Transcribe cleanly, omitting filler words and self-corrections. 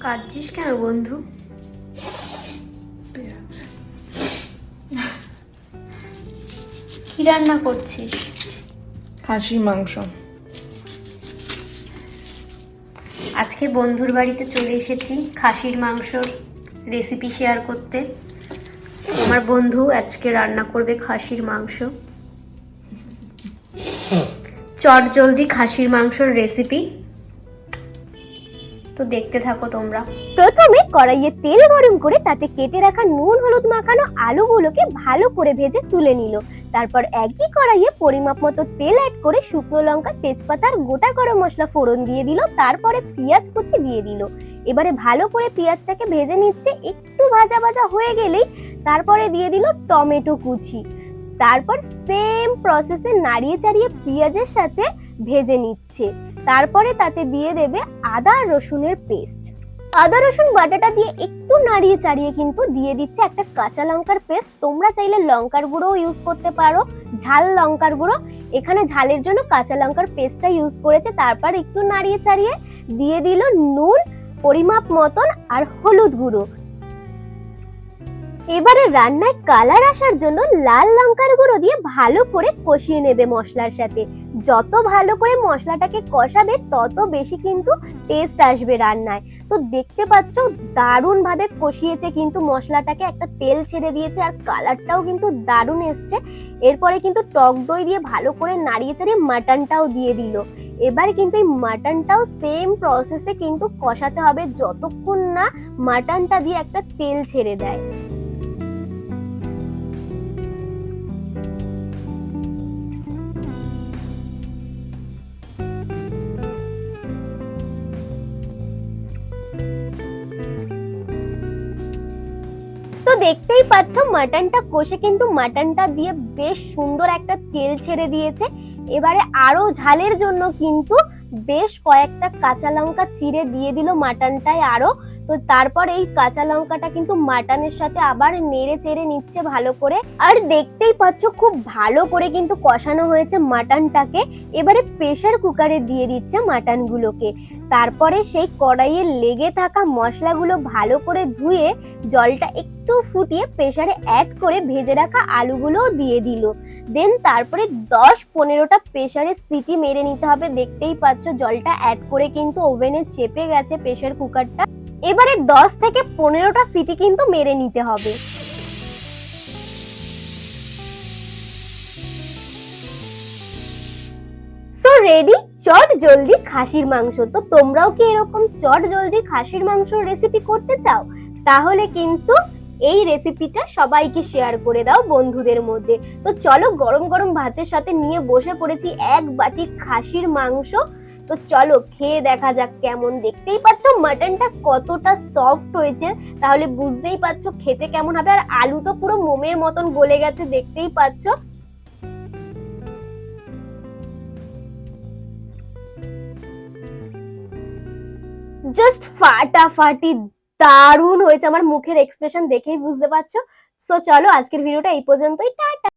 কাঁদছিস কেন বন্ধু? কি রান্না করছিস? খাসির মাংস। আজকে বন্ধুর বাড়িতে চলে এসেছি খাসির মাংসর রেসিপি শেয়ার করতে। আমার বন্ধু আজকে রান্না করবে খাসির মাংস। চটজলদি খাসির মাংসর রেসিপি, তো দেখতে থাকো তোমরা। প্রথমে কড়াইয়ে তেল গরম করে তাতে কেটে রাখা নুন হলুদ মাখানো আলুগুলোকে ভালো করে ভেজে তুলে নিল। তারপর একই কড়াইয়ে পরিমাপ মতো তেল অ্যাড করে শুকনো লঙ্কা, তেজপাতা আর গোটা গরম মশলা ফোড়ন দিয়ে দিল। তারপরে পেঁয়াজ কুচি দিয়ে দিল। এবারে ভালো করে পেঁয়াজটাকে ভেজে নিচ্ছে। একটু ভাজা ভাজা হয়ে গেলেই তারপরে দিয়ে দিল টমেটো কুচি। তারপর সেম প্রসেসে নাড়িয়ে চাড়িয়ে পেঁয়াজের সাথে ভেজে নিচ্ছে। তারপরে তাতে দিয়ে দেবে আদা রসুনের পেস্ট। আদা রসুন বাটাটা দিয়ে একটু নাড়িয়ে চাড়িয়ে কিন্তু দিয়ে দিচ্ছে একটা কাঁচা লঙ্কার পেস্ট। তোমরা চাইলে লঙ্কার গুঁড়োও ইউজ করতে পারো, ঝাল লঙ্কার গুঁড়ো। এখানে ঝালের জন্য কাঁচা লঙ্কার পেস্টটা ইউজ করেছে। তারপর একটু নাড়িয়ে চাড়িয়ে দিয়ে দিল নুন পরিমাপ মতন আর হলুদ গুঁড়ো। এবারে রান্নায় কালার আসার জন্য লাল লঙ্কার গুঁড়ো দিয়ে ভালো করে কষিয়ে নেবে মশলার সাথে। যত ভালো করে মশলাটাকে কষাবে তত বেশি কিন্তু টেস্ট আসবে রান্নায়। তো দেখতে পাচ্ছ দারুণ ভাবে কষিয়েছে কিন্তু মশলাটাকে, একটা তেল ছেড়ে দিয়েছে আর কালারটাও কিন্তু দারুণ এসছে। এরপরে কিন্তু টক দই দিয়ে ভালো করে নাড়িয়ে চাড়িয়ে মাটনটাও দিয়ে দিল। এবার কিন্তু এই মাটনটাও সেম প্রসেসে কিন্তু কষাতে হবে যতক্ষণ না মাটনটা দিয়ে একটা তেল ছেড়ে দেয়। তো দেখতেই পাচ্ছ মাটনটা কষে কিন্তু মাটনটা দিয়ে বেশ সুন্দর একটা তেল ছেড়ে দিয়েছে। এবারে আরো ঝালের জন্য কিন্তু বেশ কয়েকটা কাঁচা লঙ্কা চিড়ে দিয়ে দিল মাটনটায় আরো। তো তারপর এই কাঁচা লঙ্কাটা কিন্তু মাটনের সাথে আবার নেড়ে চেড়ে নিচ্ছে ভালো করে। আর দেখতেই পাচ্ছ খুব ভালো করে কিন্তু কষানো হয়েছে মাটনটাকে। এবারে প্রেসার কুকারে দিয়ে দিচ্ছে মাটনগুলোকে। তারপরে সেই কড়াইয়ে লেগে থাকা মশলাগুলো ভালো করে ধুয়ে জলটা একটু ফুটিয়ে প্রেসারে অ্যাড করে ভেজে রাখা আলুগুলোও দিয়ে দিল। দেন তারপরে 10-15টা প্রেসারে সিটি মেরে নিতে হবে। দেখতেই পাচ্ছ জলটা অ্যাড করে কিন্তু ওভেনে চেপে গেছে প্রেসার কুকারটা। এবারে 10 থেকে 15টা সিটি কিন্তু মেরে নিতে হবে। সো রেডি চট জলদি খাসির মাংস। তো তোমরাও কি এরকম চট জলদি খাসির মাংস রেসিপি করতে চাও? তাহলে কিন্তু এই রেসিপিটা সবাইকে শেয়ার করে দাও বন্ধুদের মধ্যে। তো চলো গরম গরম ভাতের সাথে নিয়ে বসে পড়েছি এক বাটি খাসির মাংস। তো চলো খেয়ে দেখা যাক কেমন। দেখতেই পাচ্ছ মাটনটা কতটা সফট হয়েছে, তাহলে বুঝতেই পারছো খেতে কেমন হবে। আর আলু তো পুরো মোমের মতন গলে গেছে, দেখতেই পাচ্ছ। জাস্ট ফাটাফাটি দারুণ হয়েছে। আমার মুখের এক্সপ্রেশন দেখেই বুঝতে পারছো। সো চলো আজকের ভিডিওটা এই পর্যন্তই। টাটা।